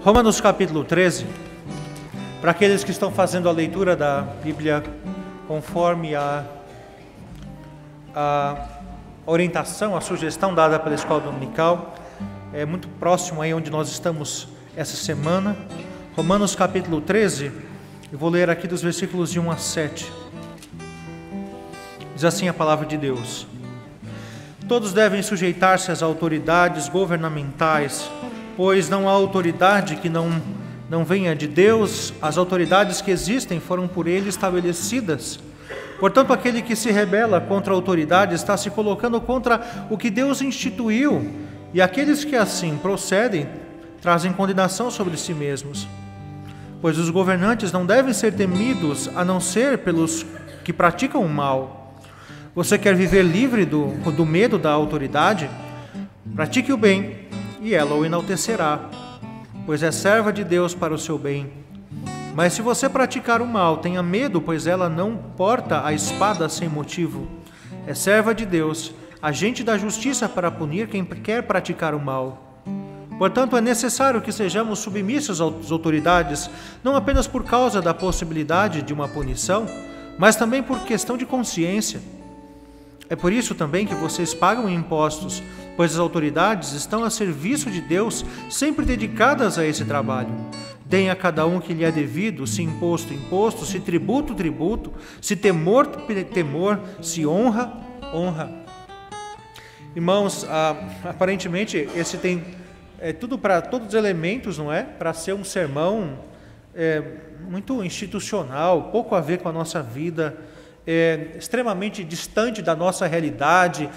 Romanos capítulo 13, para aqueles que estão fazendo a leitura da Bíblia conforme a orientação, a sugestão dada pela escola dominical, é muito próximo aí onde nós estamos essa semana. Romanos capítulo 13, eu vou ler aqui dos versículos de 1 a 7. Diz assim a palavra de Deus: Todos devem sujeitar-se às autoridades governamentais, pois não há autoridade que não venha de Deus. As autoridades que existem foram por Ele estabelecidas. Portanto, aquele que se rebela contra a autoridade está se colocando contra o que Deus instituiu, e aqueles que assim procedem trazem condenação sobre si mesmos. Pois os governantes não devem ser temidos, a não ser pelos que praticam o mal. Você quer viver livre do medo da autoridade? Pratique o bem, e ela o enaltecerá, pois é serva de Deus para o seu bem. Mas se você praticar o mal, tenha medo, pois ela não porta a espada sem motivo. É serva de Deus, agente da justiça para punir quem quer praticar o mal. Portanto, é necessário que sejamos submissos às autoridades, não apenas por causa da possibilidade de uma punição, mas também por questão de consciência. É por isso também que vocês pagam impostos, pois as autoridades estão a serviço de Deus, sempre dedicadas a esse trabalho. Deem a cada um que lhe é devido, se imposto, imposto, se tributo, tributo, se temor, temor, se honra, honra. Irmãos, aparentemente esse tem tudo para todos os elementos, não é? Para ser um sermão muito institucional, pouco a ver com a nossa vida, extremamente distante da nossa realidade,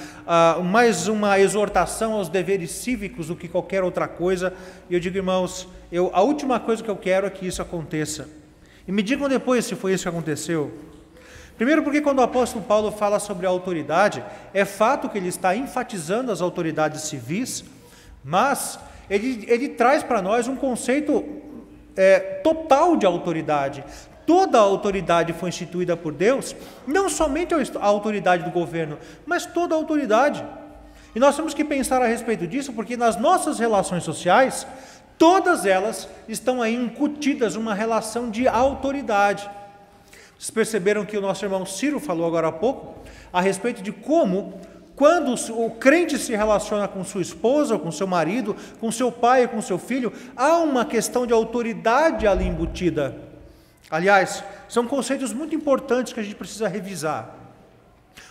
mais uma exortação aos deveres cívicos do que qualquer outra coisa. E eu digo, irmãos, a última coisa que eu quero é que isso aconteça. E me digam depois se foi isso que aconteceu. Primeiro porque quando o apóstolo Paulo fala sobre a autoridade, é fato que ele está enfatizando as autoridades civis, mas ele traz para nós um conceito total de autoridade. Toda a autoridade foi instituída por Deus, não somente a autoridade do governo, mas toda a autoridade. E nós temos que pensar a respeito disso, porque nas nossas relações sociais, todas elas estão aí incutidas uma relação de autoridade. Vocês perceberam que o nosso irmão Ciro falou agora há pouco, a respeito de como, quando o crente se relaciona com sua esposa, com seu marido, com seu pai, com seu filho, há uma questão de autoridade ali embutida. Aliás, são conceitos muito importantes que a gente precisa revisar.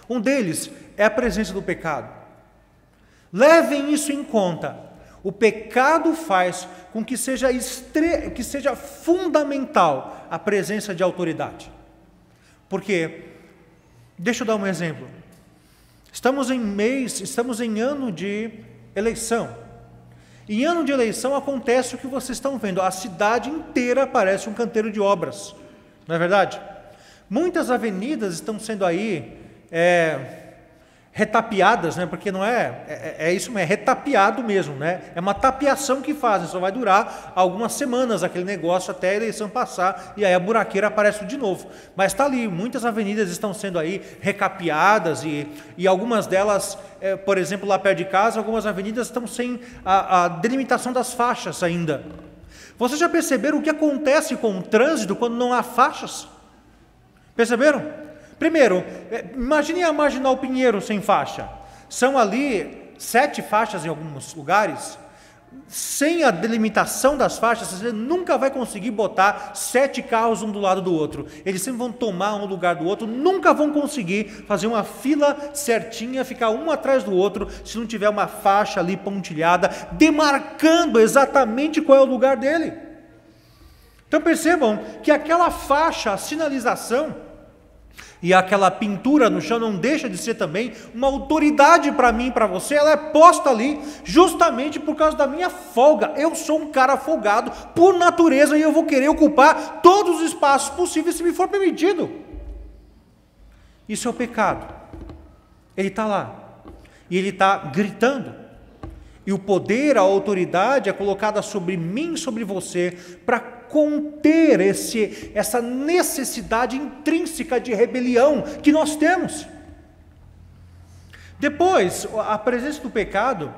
Um deles é a presença do pecado. Levem isso em conta. O pecado faz com que seja fundamental a presença de autoridade. Porque, deixa eu dar um exemplo. Estamos em ano de eleição. Em ano de eleição acontece o que vocês estão vendo, a cidade inteira parece um canteiro de obras, não é verdade? Muitas avenidas estão sendo aí retapeadas, né? Porque não isso mesmo, é retapeado mesmo, né? É uma tapeação que fazem, só vai durar algumas semanas aquele negócio até a eleição passar, e aí a buraqueira aparece de novo. Mas está ali, muitas avenidas estão sendo aí recapeadas, e algumas delas, por exemplo, lá perto de casa, algumas avenidas estão sem a delimitação das faixas ainda. Vocês já perceberam o que acontece com o trânsito quando não há faixas? Perceberam? Primeiro, imagine a Marginal Pinheiro sem faixa. São ali 7 faixas em alguns lugares. Sem a delimitação das faixas, você nunca vai conseguir botar 7 carros um do lado do outro. Eles sempre vão tomar um lugar do outro, nunca vão conseguir fazer uma fila certinha, ficar um atrás do outro, se não tiver uma faixa ali pontilhada, demarcando exatamente qual é o lugar dele. Então percebam que aquela faixa, a sinalização, e aquela pintura no chão não deixa de ser também uma autoridade para mim e para você. Ela é posta ali justamente por causa da minha folga. Eu sou um cara folgado por natureza e eu vou querer ocupar todos os espaços possíveis se me for permitido. Isso é o pecado. Ele está lá e ele está gritando. E o poder, a autoridade é colocada sobre mim, sobre você, para conter essa necessidade intrínseca de rebelião que nós temos. Depois, a presença do pecado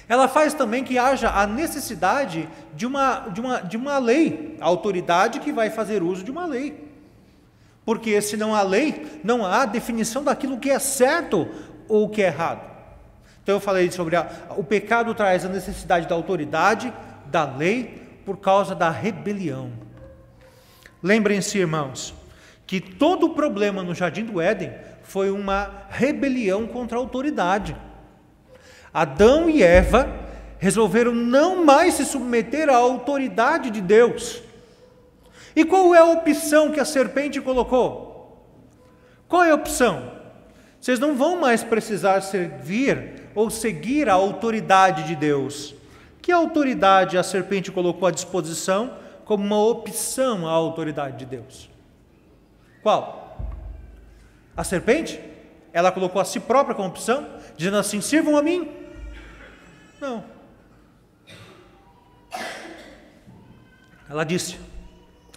Ela faz também que haja a necessidade de uma lei, a autoridade que vai fazer uso de uma lei. Porque se não há lei, não há definição daquilo que é certo ou o que é errado. Então eu falei sobre o pecado traz a necessidade da autoridade, da lei, por causa da rebelião. Lembrem-se, irmãos, que todo o problema no Jardim do Éden foi uma rebelião contra a autoridade. Adão e Eva resolveram não mais se submeter à autoridade de Deus. E qual é a opção que a serpente colocou? Qual é a opção? Vocês não vão mais precisar servir ou seguir a autoridade de Deus. Que autoridade a serpente colocou à disposição como uma opção à autoridade de Deus? Qual? A serpente? Ela colocou a si própria como opção, dizendo assim: sirvam a mim. Não. Ela disse: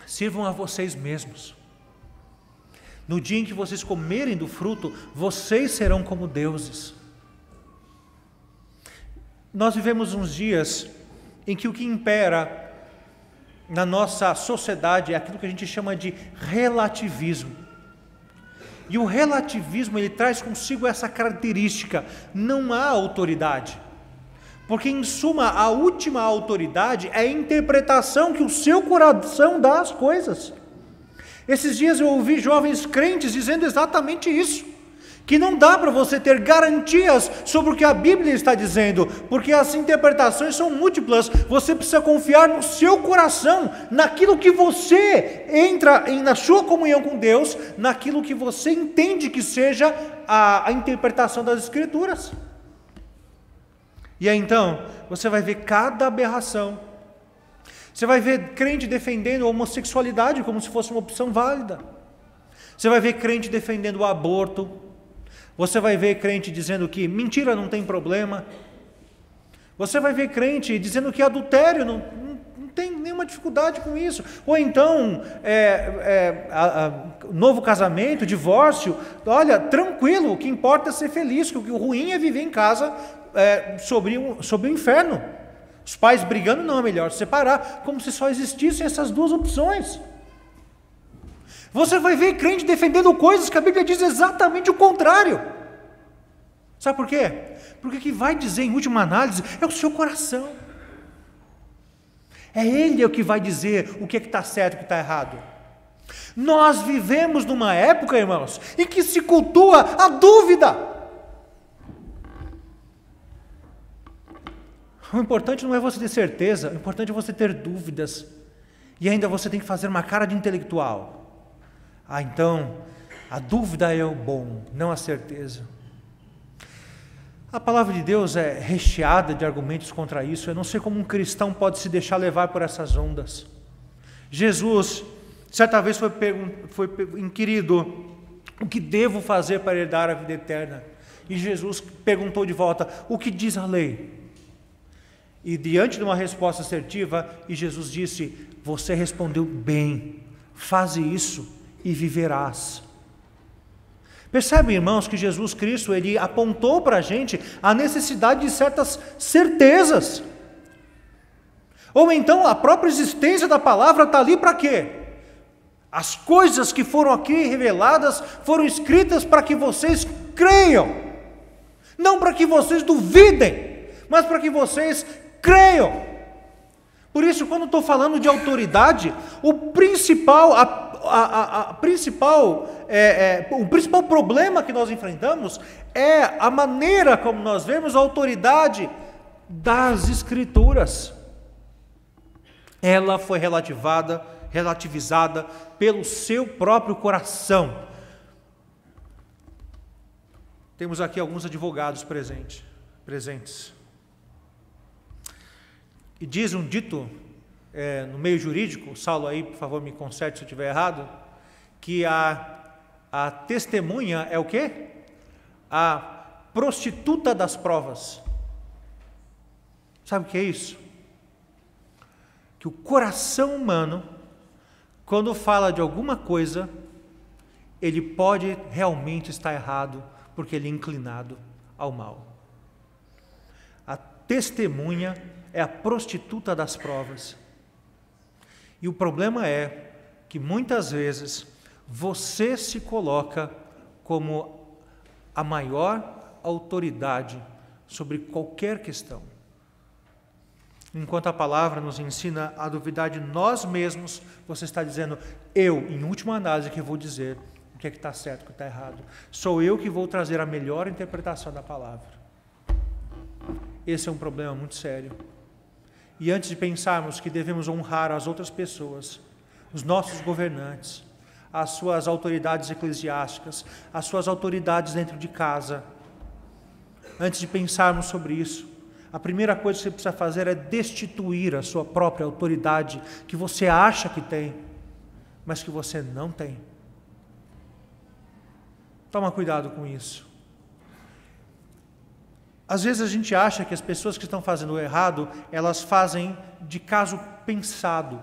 sirvam a vocês mesmos. No dia em que vocês comerem do fruto, vocês serão como deuses. Nós vivemos uns dias em que o que impera na nossa sociedade é aquilo que a gente chama de relativismo. E o relativismo, ele traz consigo essa característica: não há autoridade. Porque, em suma, a última autoridade é a interpretação que o seu coração dá às coisas. Esses dias eu ouvi jovens crentes dizendo exatamente isso, que não dá para você ter garantias sobre o que a Bíblia está dizendo, porque as interpretações são múltiplas. Você precisa confiar no seu coração, naquilo que você entra na sua comunhão com Deus, naquilo que você entende que seja a interpretação das Escrituras. E aí então, você vai ver cada aberração. Você vai ver crente defendendo a homossexualidade como se fosse uma opção válida. Você vai ver crente defendendo o aborto. Você vai ver crente dizendo que mentira não tem problema. Você vai ver crente dizendo que adultério não tem nenhuma dificuldade com isso. Ou então, novo casamento, divórcio. Olha, tranquilo, o que importa é ser feliz, que o ruim é viver em casa sobre o inferno. Os pais brigando, não, é melhor separar, como se só existissem essas duas opções. Você vai ver crente defendendo coisas que a Bíblia diz exatamente o contrário. Sabe por quê? Porque o que vai dizer em última análise é o seu coração. É Ele o que vai dizer o que está certo e o que está errado. Nós vivemos numa época, irmãos, em que se cultua a dúvida. O importante não é você ter certeza, o importante é você ter dúvidas. E ainda você tem que fazer uma cara de intelectual. Então, a dúvida é o bom, não a certeza. A palavra de Deus é recheada de argumentos contra isso. Eu não sei como um cristão pode se deixar levar por essas ondas. Jesus, certa vez foi inquirido: o que devo fazer para herdar a vida eterna? E Jesus perguntou de volta: o que diz a lei? E diante de uma resposta assertiva, Jesus disse: você respondeu bem, faze isso e viverás. Percebe, irmãos, que Jesus Cristo, Ele apontou para a gente a necessidade de certas certezas. Ou então a própria existência da palavra está ali para quê? As coisas que foram aqui reveladas foram escritas para que vocês creiam. Não para que vocês duvidem, mas para que vocês creiam. Por isso, quando estou falando de autoridade, o principal problema que nós enfrentamos é a maneira como nós vemos a autoridade das Escrituras. Ela foi relativizada pelo seu próprio coração. Temos aqui alguns advogados presentes. E diz um dito no meio jurídico, Saulo aí, por favor, me conserte se eu estiver errado, que a testemunha é o quê? A prostituta das provas. Sabe o que é isso? Que o coração humano, quando fala de alguma coisa, ele pode realmente estar errado, porque ele é inclinado ao mal. A testemunha é a prostituta das provas. E o problema é que muitas vezes você se coloca como a maior autoridade sobre qualquer questão. Enquanto a palavra nos ensina a duvidar de nós mesmos, você está dizendo, eu, em última análise, que vou dizer o que é que está certo, o que está errado. Sou eu que vou trazer a melhor interpretação da palavra. Esse é um problema muito sério. E antes de pensarmos que devemos honrar as outras pessoas, os nossos governantes, as suas autoridades eclesiásticas, as suas autoridades dentro de casa, antes de pensarmos sobre isso, a primeira coisa que você precisa fazer é destituir a sua própria autoridade, que você acha que tem, mas que você não tem. Toma cuidado com isso. Às vezes a gente acha que as pessoas que estão fazendo o errado, elas fazem de caso pensado.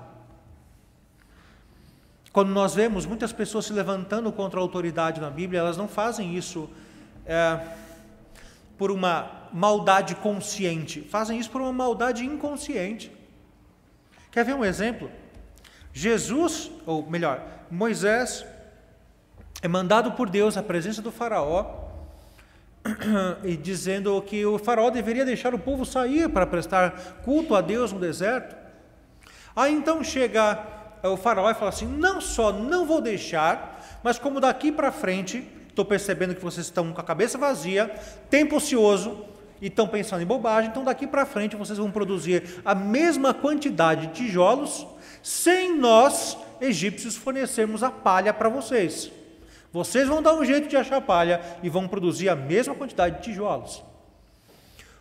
Quando nós vemos muitas pessoas se levantando contra a autoridade na Bíblia, elas não fazem isso por uma maldade consciente, fazem isso por uma maldade inconsciente. Quer ver um exemplo? Moisés é mandado por Deus à presença do faraó, e dizendo que o faraó deveria deixar o povo sair para prestar culto a Deus no deserto. Aí então chega o faraó e fala assim, não só não vou deixar, mas como daqui para frente, estou percebendo que vocês estão com a cabeça vazia, tempo ocioso, e estão pensando em bobagem, então daqui para frente vocês vão produzir a mesma quantidade de tijolos, sem nós, egípcios, fornecermos a palha para vocês. Vocês vão dar um jeito de achar palha e vão produzir a mesma quantidade de tijolos.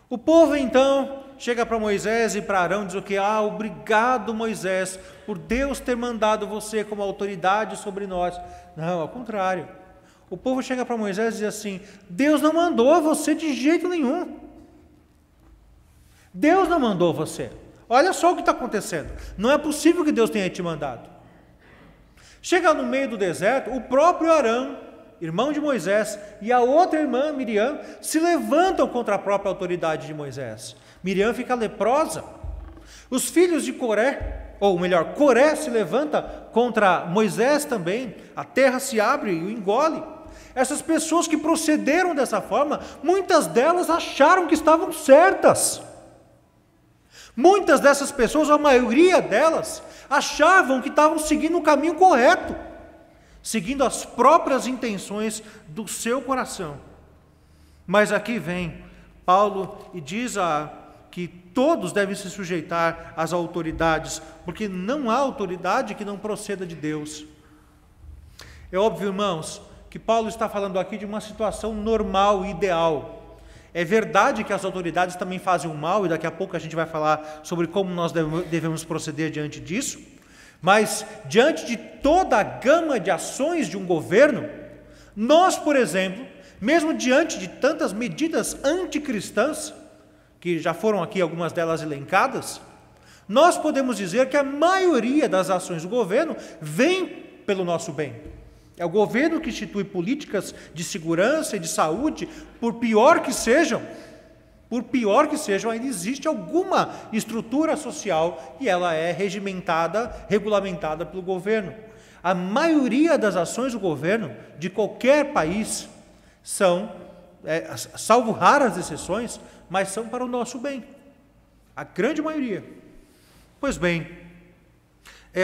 O povo então chega para Moisés e para Arão e diz o quê? Obrigado, Moisés, por Deus ter mandado você como autoridade sobre nós. Não, ao contrário. O povo chega para Moisés e diz assim, Deus não mandou você de jeito nenhum. Deus não mandou você. Olha só o que está acontecendo. Não é possível que Deus tenha te mandado. Chega no meio do deserto, o próprio Arão, irmão de Moisés, e a outra irmã, Miriam, se levantam contra a própria autoridade de Moisés. Miriam fica leprosa. Os filhos de Coré, ou melhor, Coré se levanta contra Moisés também. A terra se abre e o engole. Essas pessoas que procederam dessa forma, muitas delas acharam que estavam certas. Muitas dessas pessoas, a maioria delas, achavam que estavam seguindo o caminho correto, seguindo as próprias intenções do seu coração. Mas aqui vem Paulo e diz que todos devem se sujeitar às autoridades, porque não há autoridade que não proceda de Deus. É óbvio, irmãos, que Paulo está falando aqui de uma situação normal, ideal. É verdade que as autoridades também fazem o mal, e daqui a pouco a gente vai falar sobre como nós devemos proceder diante disso, mas diante de toda a gama de ações de um governo, nós, por exemplo, mesmo diante de tantas medidas anticristãs, que já foram aqui algumas delas elencadas, nós podemos dizer que a maioria das ações do governo vem pelo nosso bem. É o governo que institui políticas de segurança e de saúde, por pior que sejam, ainda existe alguma estrutura social e ela é regimentada, regulamentada pelo governo. A maioria das ações do governo, de qualquer país, são, salvo raras exceções, mas são para o nosso bem. A grande maioria. Pois bem,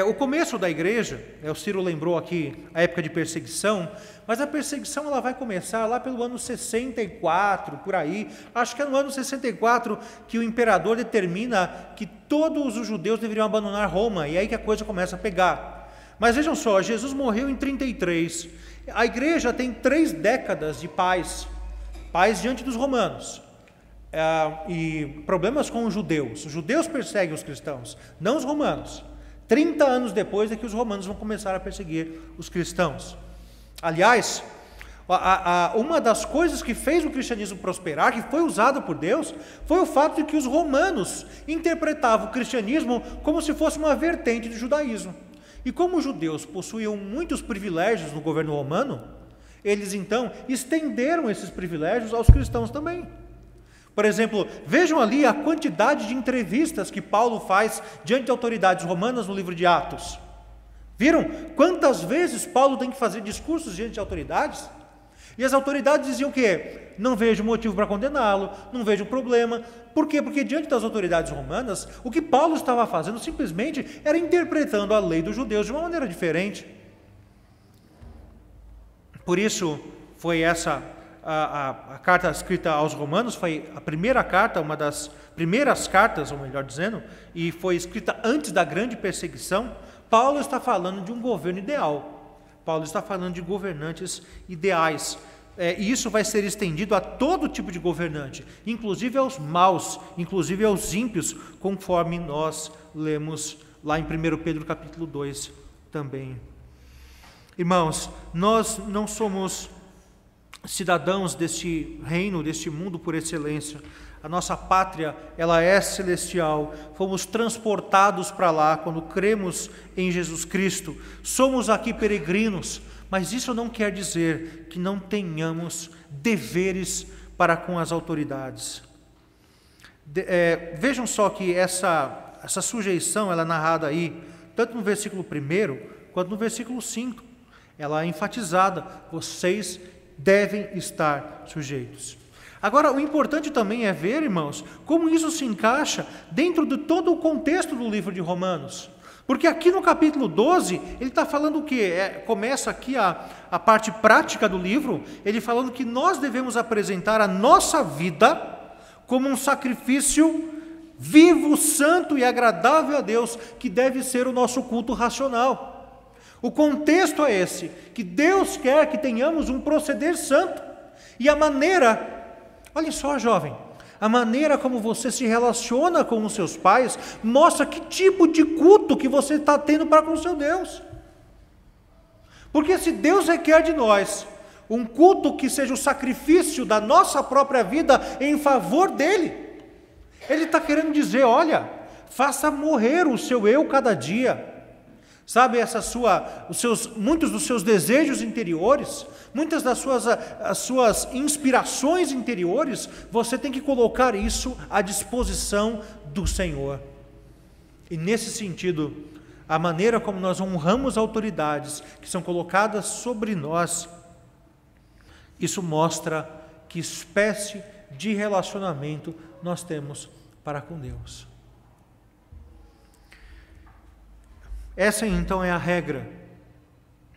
o começo da igreja, o Ciro lembrou aqui a época de perseguição, mas a perseguição ela vai começar lá pelo ano 64, por aí. Acho que é no ano 64 que o imperador determina que todos os judeus deveriam abandonar Roma, e é aí que a coisa começa a pegar. Mas vejam só, Jesus morreu em 33. A igreja tem 3 décadas de paz diante dos romanos. E problemas com os judeus perseguem os cristãos, não os romanos. 30 anos depois é que os romanos vão começar a perseguir os cristãos. Aliás, uma das coisas que fez o cristianismo prosperar, que foi usada por Deus, foi o fato de que os romanos interpretavam o cristianismo como se fosse uma vertente do judaísmo. E como os judeus possuíam muitos privilégios no governo romano, eles então estenderam esses privilégios aos cristãos também. Por exemplo, vejam ali a quantidade de entrevistas que Paulo faz diante de autoridades romanas no livro de Atos. Viram quantas vezes Paulo tem que fazer discursos diante de autoridades? E as autoridades diziam o quê? Não vejo motivo para condená-lo, não vejo problema. Por quê? Porque diante das autoridades romanas, o que Paulo estava fazendo simplesmente era interpretando a lei dos judeus de uma maneira diferente. Por isso, foi essa a carta escrita aos Romanos, foi a primeira carta, uma das primeiras cartas, ou melhor dizendo, e foi escrita antes da grande perseguição. Paulo está falando de um governo ideal. Paulo está falando de governantes ideais. E isso vai ser estendido a todo tipo de governante, inclusive aos maus, inclusive aos ímpios, conforme nós lemos lá em 1 Pedro capítulo 2 também. Irmãos, nós não somos cidadãos deste reino, deste mundo por excelência. A nossa pátria, ela é celestial. Fomos transportados para lá quando cremos em Jesus Cristo. Somos aqui peregrinos, mas isso não quer dizer que não tenhamos deveres para com as autoridades. Vejam só que essa sujeição, ela é narrada aí, tanto no versículo 1 quanto no versículo 5. Ela é enfatizada: vocês devem estar sujeitos. Agora, o importante também é ver, irmãos, como isso se encaixa dentro de todo o contexto do livro de Romanos. Porque aqui no capítulo 12, ele está falando o quê? Começa aqui a parte prática do livro, ele falando que nós devemos apresentar a nossa vida como um sacrifício vivo, santo e agradável a Deus, que deve ser o nosso culto racional. O contexto é esse, que Deus quer que tenhamos um proceder santo. E a maneira, olha só, jovem, a maneira como você se relaciona com os seus pais mostra que tipo de culto que você está tendo para com o seu Deus. Porque se Deus requer de nós um culto que seja o sacrifício da nossa própria vida em favor dEle, Ele está querendo dizer: olha, faça morrer o seu eu cada dia. Sabe, muitos dos seus desejos interiores, muitas das suas inspirações interiores, você tem que colocar isso à disposição do Senhor. E nesse sentido, a maneira como nós honramos autoridades que são colocadas sobre nós, isso mostra que espécie de relacionamento nós temos para com Deus. Essa então é a regra.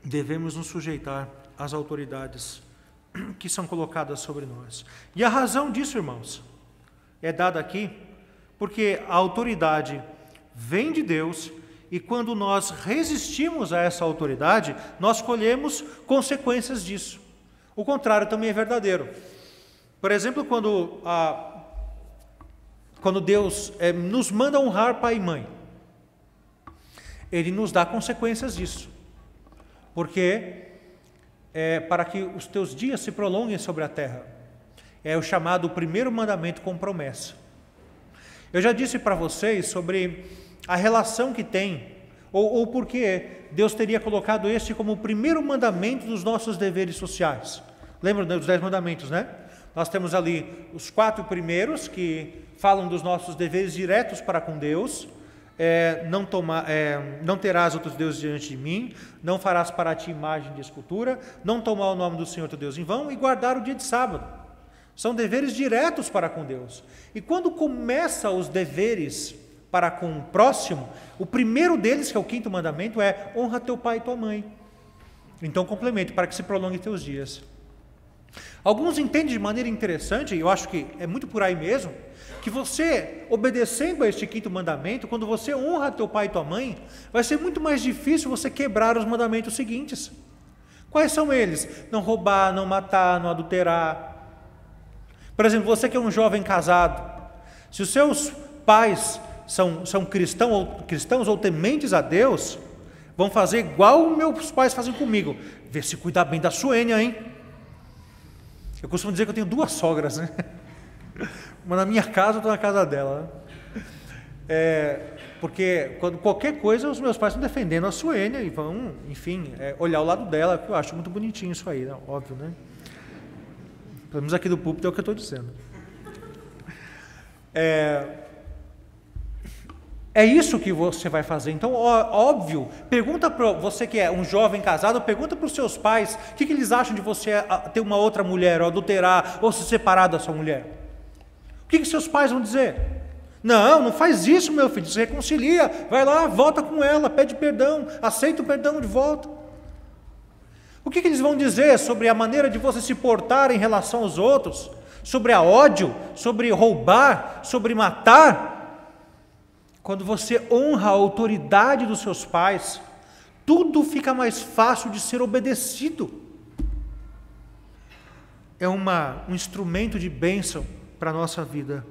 Devemos nos sujeitar às autoridades que são colocadas sobre nós. E a razão disso, irmãos, é dada aqui porque a autoridade vem de Deus e quando nós resistimos a essa autoridade, nós colhemos consequências disso. O contrário também é verdadeiro. Por exemplo, quando Deus nos manda honrar pai e mãe, Ele nos dá consequências disso, porque para que os teus dias se prolonguem sobre a terra, é o chamado primeiro mandamento com promessa. Eu já disse para vocês sobre a relação que tem, ou porque Deus teria colocado este como o primeiro mandamento dos nossos deveres sociais. Lembram dos 10 mandamentos, né? Nós temos ali os 4 primeiros que falam dos nossos deveres diretos para com Deus. Não terás outros deuses diante de mim, não farás para ti imagem de escultura, não tomar o nome do Senhor teu Deus em vão e guardar o dia de sábado. São deveres diretos para com Deus. E quando começa os deveres para com o próximo, o primeiro deles, que é o 5º mandamento, é: honra teu pai e tua mãe. Então complemente, para que se prolongue teus dias. Alguns entendem de maneira interessante, e eu acho que é muito por aí mesmo, que você, obedecendo a este 5º mandamento, quando você honra teu pai e tua mãe, vai ser muito mais difícil você quebrar os mandamentos seguintes. Quais são eles? Não roubar, não matar, não adulterar. Por exemplo, você que é um jovem casado, se os seus pais são cristãos ou tementes a Deus, vão fazer igual meus pais fazem comigo: vê se cuidar bem da Suênia, hein? Eu costumo dizer que eu tenho 2 sogras, né? Uma na minha casa, outra na casa dela. Porque quando qualquer coisa, os meus pais estão defendendo a Suênia e vão, enfim, olhar o lado dela, que eu acho muito bonitinho isso aí, né? Óbvio, né? Pelo menos aqui do púlpito é o que eu estou dizendo. É isso que você vai fazer. Então, óbvio, pergunta para você que é um jovem casado, pergunta para os seus pais o que eles acham de você ter uma outra mulher, ou adulterar, ou se separar da sua mulher. O que seus pais vão dizer? Não faz isso, meu filho, se reconcilia, vai lá, volta com ela, pede perdão, aceita o perdão de volta. O que eles vão dizer sobre a maneira de você se portar em relação aos outros, sobre a ódio, sobre roubar, sobre matar? Quando você honra a autoridade dos seus pais, tudo fica mais fácil de ser obedecido. É um instrumento de bênção para a nossa vida.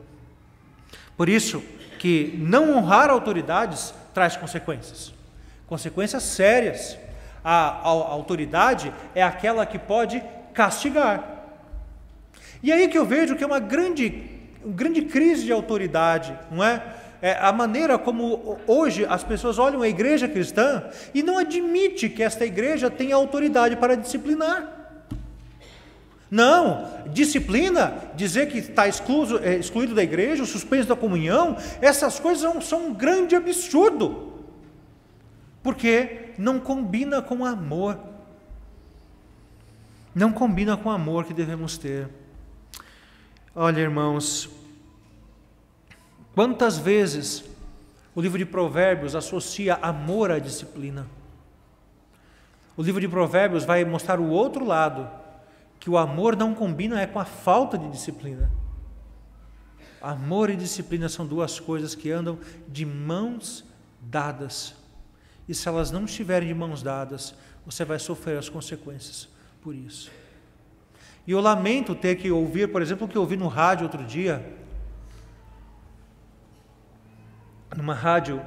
Por isso que não honrar autoridades traz consequências. Consequências sérias. A autoridade é aquela que pode castigar. E aí que eu vejo que é uma grande crise de autoridade, não é? A maneira como hoje as pessoas olham a igreja cristã e não admite que esta igreja tenha autoridade para disciplinar. Não, disciplina, dizer que está excluído da igreja, suspenso da comunhão, essas coisas são um grande absurdo, porque não combina com o amor, não combina com o amor que devemos ter. Olha, irmãos, quantas vezes o livro de Provérbios associa amor à disciplina? O livro de Provérbios vai mostrar o outro lado, que o amor não combina com a falta de disciplina. Amor e disciplina são duas coisas que andam de mãos dadas. E se elas não estiverem de mãos dadas, você vai sofrer as consequências por isso. E eu lamento ter que ouvir, por exemplo, o que eu ouvi no rádio outro dia, numa rádio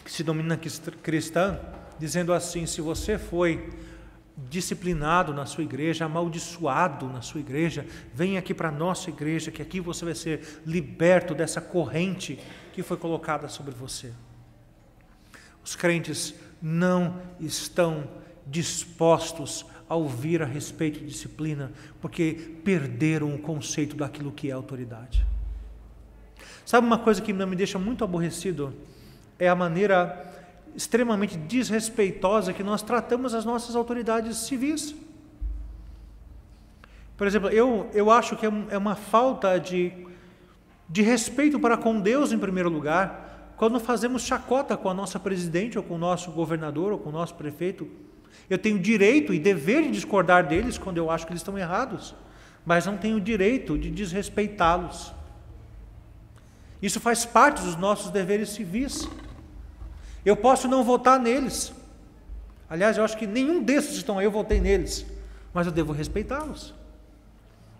que se denomina cristã, dizendo assim: se você foi disciplinado na sua igreja, amaldiçoado na sua igreja, vem aqui para a nossa igreja, que aqui você vai ser liberto dessa corrente que foi colocada sobre você. Os crentes não estão dispostos a ouvir a respeito de disciplina, porque perderam o conceito daquilo que é autoridade. Sabe uma coisa que me deixa muito aborrecido? É a maneira extremamente desrespeitosa que nós tratamos as nossas autoridades civis. Por exemplo, eu acho que é uma falta de respeito para com Deus em primeiro lugar, quando fazemos chacota com a nossa presidente, ou com o nosso governador, ou com o nosso prefeito. Eu tenho direito e dever de discordar deles quando eu acho que eles estão errados, mas não tenho direito de desrespeitá-los. Isso faz parte dos nossos deveres civis. Eu posso não votar neles. Aliás, eu acho que nenhum desses que estão aí eu votei neles, mas eu devo respeitá-los.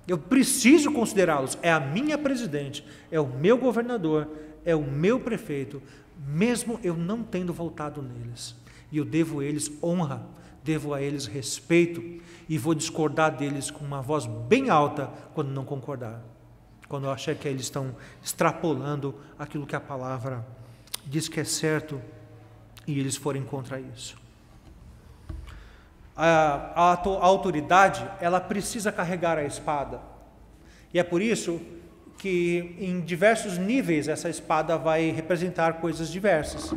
Eu preciso considerá-los. É a minha presidente, é o meu governador, é o meu prefeito, mesmo eu não tendo votado neles. E eu devo a eles honra, devo a eles respeito, e vou discordar deles com uma voz bem alta quando não concordar, quando eu achar que eles estão extrapolando aquilo que a palavra diz que é certo e eles forem contra isso. A autoridade, ela precisa carregar a espada, e é por isso que em diversos níveis essa espada vai representar coisas diversas.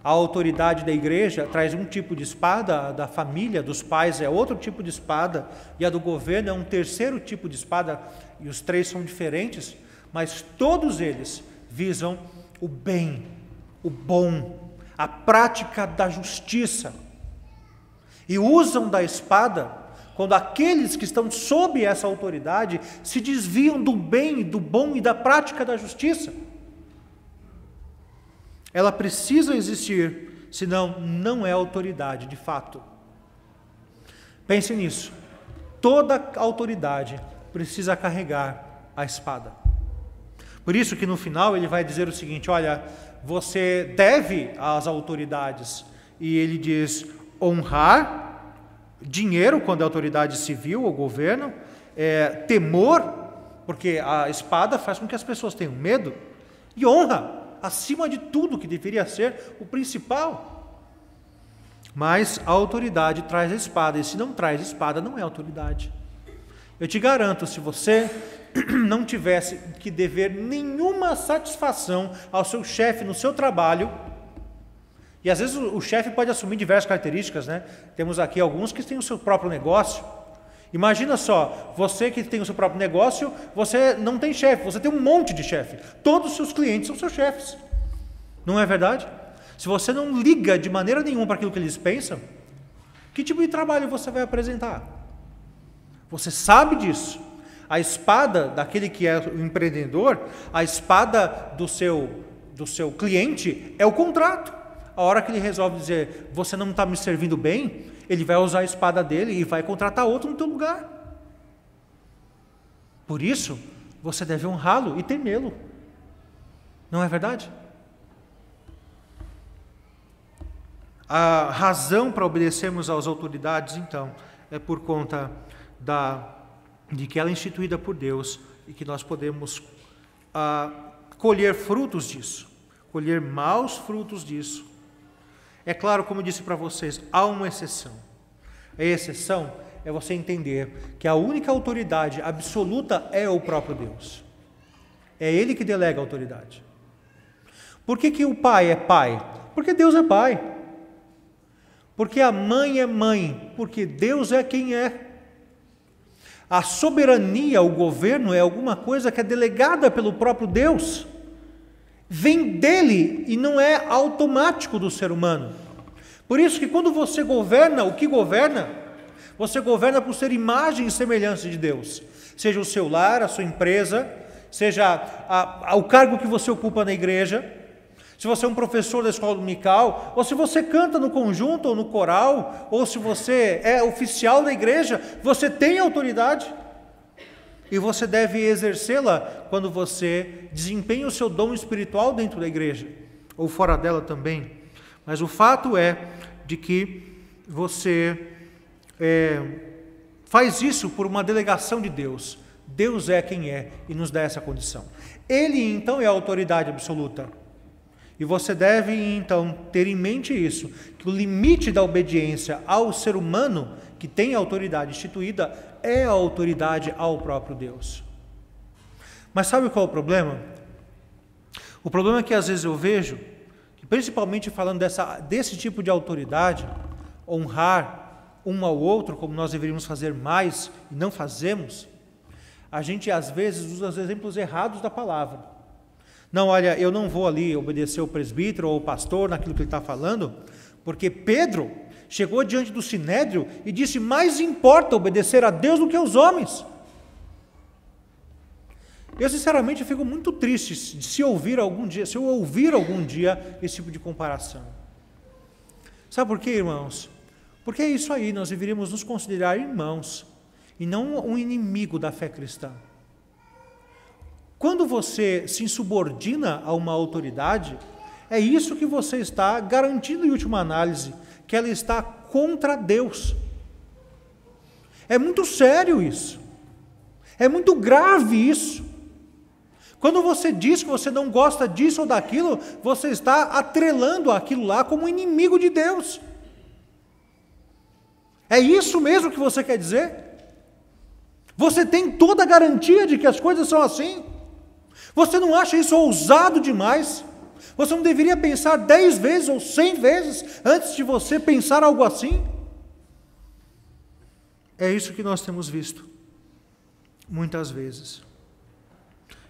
A autoridade da igreja traz um tipo de espada, a da família, dos pais é outro tipo de espada, e a do governo é um terceiro tipo de espada, e os três são diferentes, mas todos eles visam o bem, o bom, a prática da justiça, e usam da espada quando aqueles que estão sob essa autoridade se desviam do bem, do bom e da prática da justiça. Ela precisa existir, senão não é autoridade de fato. Pense nisso. Toda autoridade precisa carregar a espada. Por isso que no final ele vai dizer o seguinte: olha, você deve às autoridades, e ele diz honrar, dinheiro quando é autoridade civil ou governo, temor, porque a espada faz com que as pessoas tenham medo, e honra, acima de tudo, que deveria ser o principal. Mas a autoridade traz a espada, e se não traz espada, não é autoridade. Eu te garanto, se você não tivesse que dever nenhuma satisfação ao seu chefe no seu trabalho, e às vezes o chefe pode assumir diversas características, né? Temos aqui alguns que têm o seu próprio negócio. Imagina só, você que tem o seu próprio negócio, você não tem chefe, você tem um monte de chefe. Todos os seus clientes são seus chefes. Não é verdade? Se você não liga de maneira nenhuma para aquilo que eles pensam, que tipo de trabalho você vai apresentar? Você sabe disso. A espada daquele que é o empreendedor, a espada do seu cliente é o contrato. A hora que ele resolve dizer, você não está me servindo bem, ele vai usar a espada dele e vai contratar outro no teu lugar. Por isso, você deve honrá-lo e temê-lo. Não é verdade? A razão para obedecermos às autoridades, então, é por conta de que ela é instituída por Deus e que nós podemos colher frutos disso, colher maus frutos disso. É claro, como eu disse para vocês, há uma exceção. A exceção é você entender que a única autoridade absoluta é o próprio Deus. É Ele que delega a autoridade. Por que o pai é pai? Porque Deus é pai. Porque a mãe é mãe? Porque Deus é quem é. A soberania, o governo é alguma coisa que é delegada pelo próprio Deus. Vem dele e não é automático do ser humano. Por isso que quando você governa, o que governa? Você governa por ser imagem e semelhança de Deus. Seja o seu lar, a sua empresa, seja o cargo que você ocupa na igreja, se você é um professor da escola dominical, ou se você canta no conjunto ou no coral, ou se você é oficial da igreja, você tem autoridade. E você deve exercê-la quando você desempenha o seu dom espiritual dentro da igreja, ou fora dela também. Mas o fato é de que você faz isso por uma delegação de Deus. Deus é quem é e nos dá essa condição. Ele, então, é a autoridade absoluta. E você deve, então, ter em mente isso, que o limite da obediência ao ser humano, que tem a autoridade instituída, é a autoridade ao próprio Deus. Mas sabe qual é o problema? O problema é que às vezes eu vejo, que principalmente falando desse tipo de autoridade, honrar um ao outro, como nós deveríamos fazer mais e não fazemos, a gente às vezes usa os exemplos errados da palavra. Não, olha, eu não vou ali obedecer o presbítero ou o pastor naquilo que ele está falando, porque Pedro chegou diante do sinédrio e disse, mais importa obedecer a Deus do que aos homens. Eu sinceramente fico muito triste se eu ouvir algum dia esse tipo de comparação. Sabe por quê, irmãos? Porque é isso aí, nós deveríamos nos considerar irmãos e não um inimigo da fé cristã. Quando você se insubordina a uma autoridade, é isso que você está garantindo em última análise, que ela está contra Deus. É muito sério isso. É muito grave isso. Quando você diz que você não gosta disso ou daquilo, você está atrelando aquilo lá como inimigo de Deus. É isso mesmo que você quer dizer? Você tem toda a garantia de que as coisas são assim? Você não acha isso ousado demais? Você não deveria pensar 10 vezes ou 100 vezes antes de você pensar algo assim? É isso que nós temos visto, muitas vezes.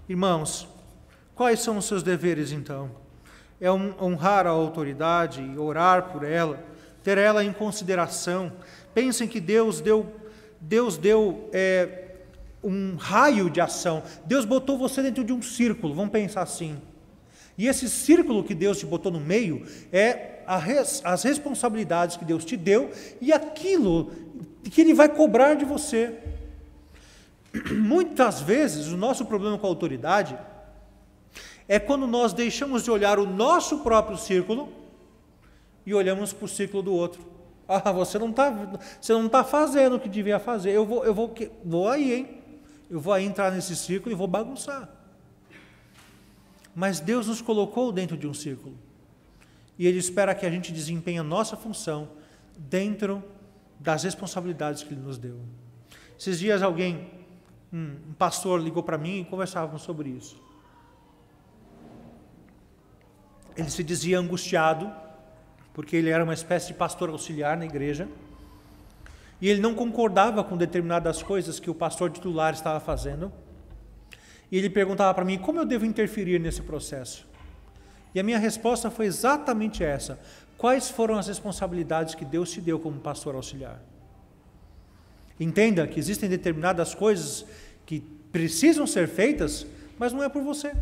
Irmãos, quais são os seus deveres então? É honrar a autoridade, orar por ela, ter ela em consideração. Pensem que Deus deu um raio de ação. Deus botou você dentro de um círculo, vamos pensar assim. E esse círculo que Deus te botou no meio é as responsabilidades que Deus te deu e aquilo que Ele vai cobrar de você. Muitas vezes o nosso problema com a autoridade é quando nós deixamos de olhar o nosso próprio círculo e olhamos para o círculo do outro. Ah, você não está fazendo o que devia fazer. Eu vou aí, hein? Eu vou aí entrar nesse círculo e vou bagunçar. Mas Deus nos colocou dentro de um círculo. E Ele espera que a gente desempenhe a nossa função dentro das responsabilidades que Ele nos deu. Esses dias alguém um pastor ligou para mim e conversávamos sobre isso. Ele se dizia angustiado, porque ele era uma espécie de pastor auxiliar na igreja, e ele não concordava com determinadas coisas que o pastor titular estava fazendo, e ele perguntava para mim, como eu devo interferir nesse processo? E a minha resposta foi exatamente essa: quais foram as responsabilidades que Deus te deu como pastor auxiliar? Entenda que existem determinadas coisas que precisam ser feitas, mas não é por você.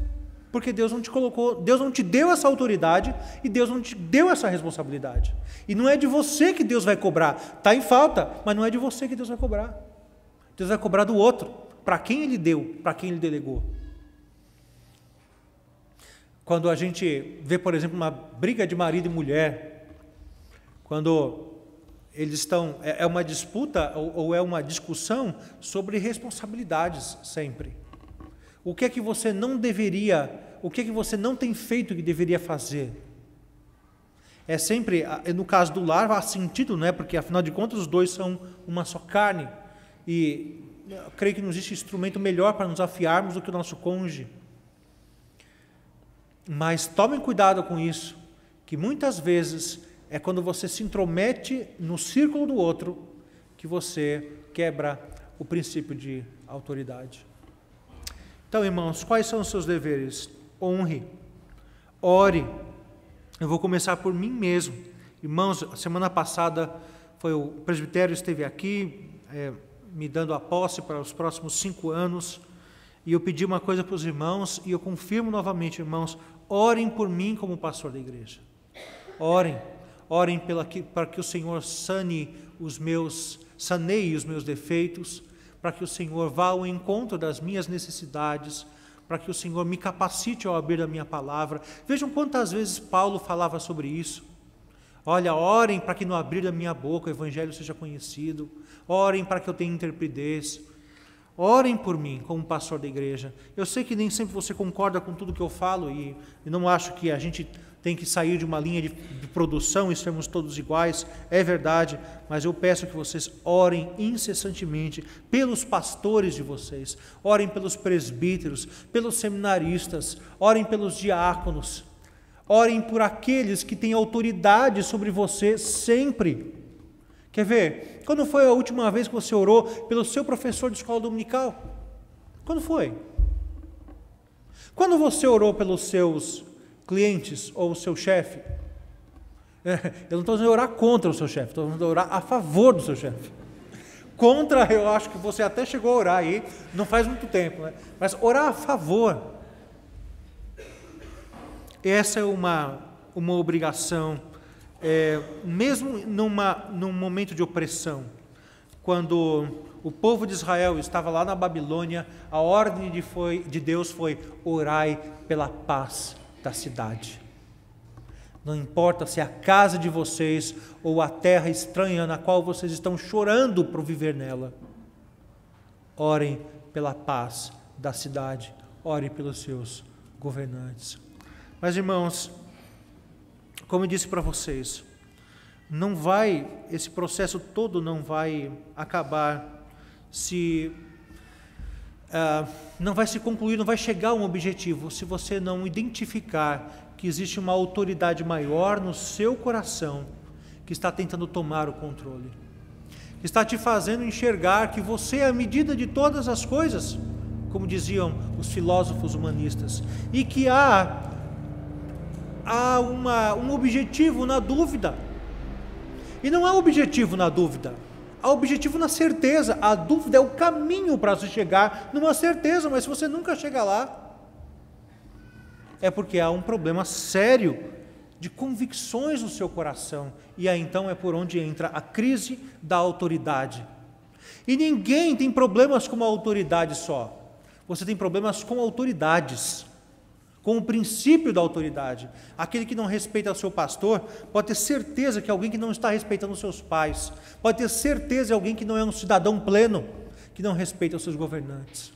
Porque Deus não te colocou, Deus não te deu essa autoridade e Deus não te deu essa responsabilidade. E não é de você que Deus vai cobrar. Está em falta, mas não é de você que Deus vai cobrar. Deus vai cobrar do outro, para quem Ele deu, para quem Ele delegou. Quando a gente vê, por exemplo, uma briga de marido e mulher, quando eles estão, é uma disputa ou é uma discussão sobre responsabilidades sempre. O que é que você não deveria, o que é que você não tem feito que deveria fazer? É sempre, no caso do lar, há sentido, não é? Porque afinal de contas os dois são uma só carne. E eu creio que não existe instrumento melhor para nos afiarmos do que o nosso cônjuge. Mas tomem cuidado com isso, que muitas vezes é quando você se intromete no círculo do outro que você quebra o princípio de autoridade. Então, irmãos, quais são os seus deveres? Honre, ore. Eu vou começar por mim mesmo. Irmãos, a semana passada o presbitério esteve aqui, me dando a posse para os próximos 5 anos, e eu pedi uma coisa para os irmãos, e eu confirmo novamente, irmãos, orem por mim como pastor da igreja. Orem para que o Senhor saneie os meus defeitos, para que o Senhor vá ao encontro das minhas necessidades, para que o Senhor me capacite ao abrir a minha palavra. Vejam quantas vezes Paulo falava sobre isso. Olha, orem para que no abrir da minha boca o Evangelho seja conhecido, orem para que eu tenha intrepidez, orem por mim como pastor da igreja. Eu sei que nem sempre você concorda com tudo que eu falo e não acho que a gente tem que sair de uma linha de produção e sermos todos iguais, é verdade, mas eu peço que vocês orem incessantemente pelos pastores de vocês, orem pelos presbíteros, pelos seminaristas, orem pelos diáconos, orem por aqueles que têm autoridade sobre você sempre. Quer ver? Quando foi a última vez que você orou pelo seu professor de escola dominical? Quando foi? Quando você orou pelos seus clientes ou o seu chefe? Eu não estou dizendo orar contra o seu chefe, estou dizendo orar a favor do seu chefe. Contra, eu acho que você até chegou a orar aí, não faz muito tempo, né? Mas orar a favor. Essa é uma obrigação, mesmo num momento de opressão. Quando o povo de Israel estava lá na Babilônia, a ordem de Deus foi: orai pela paz da cidade. Não importa se é a casa de vocês ou a terra estranha na qual vocês estão chorando por viver nela. Orem pela paz da cidade, orem pelos seus governantes. Mas, irmãos, como eu disse para vocês, esse processo todo não vai acabar não vai se concluir, não vai chegar a um objetivo se você não identificar que existe uma autoridade maior no seu coração que está tentando tomar o controle, que está te fazendo enxergar que você é a medida de todas as coisas, como diziam os filósofos humanistas, e que há um objetivo na dúvida. E não há objetivo na dúvida, há objetivo na certeza. A dúvida é o caminho para se chegar numa certeza, mas se você nunca chega lá, é porque há um problema sério de convicções no seu coração, e aí então é por onde entra a crise da autoridade. E ninguém tem problemas com a autoridade só, você tem problemas com autoridades, com o princípio da autoridade. Aquele que não respeita o seu pastor, pode ter certeza que é alguém que não está respeitando os seus pais, pode ter certeza que é alguém que não é um cidadão pleno, que não respeita os seus governantes.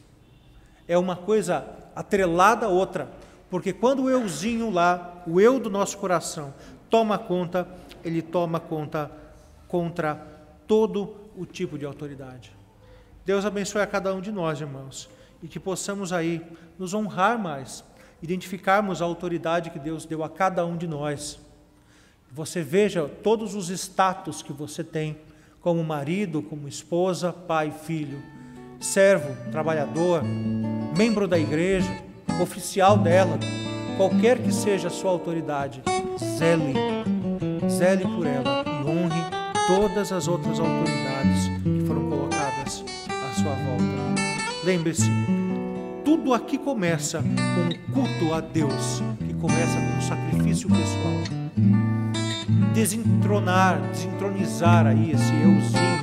É uma coisa atrelada à outra, porque quando o euzinho lá, o eu do nosso coração, toma conta, ele toma conta contra todo o tipo de autoridade. Deus abençoe a cada um de nós, irmãos, e que possamos aí nos honrar mais, identificarmos a autoridade que Deus deu a cada um de nós. Você veja todos os status que você tem, como marido, como esposa, pai, filho, servo, trabalhador, membro da igreja, oficial dela, qualquer que seja a sua autoridade, zele por ela e honre todas as outras autoridades que foram colocadas à sua volta. Lembre-se, tudo aqui começa com o culto a Deus, que começa com um sacrifício pessoal. Desentronizar aí esse euzinho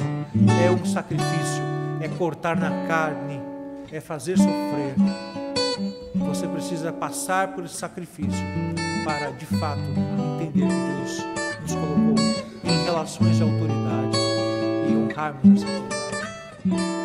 é um sacrifício, é cortar na carne, é fazer sofrer. Você precisa passar por esse sacrifício para, de fato, entender que Deus nos colocou em relações de autoridade e honrarmos essa autoridade.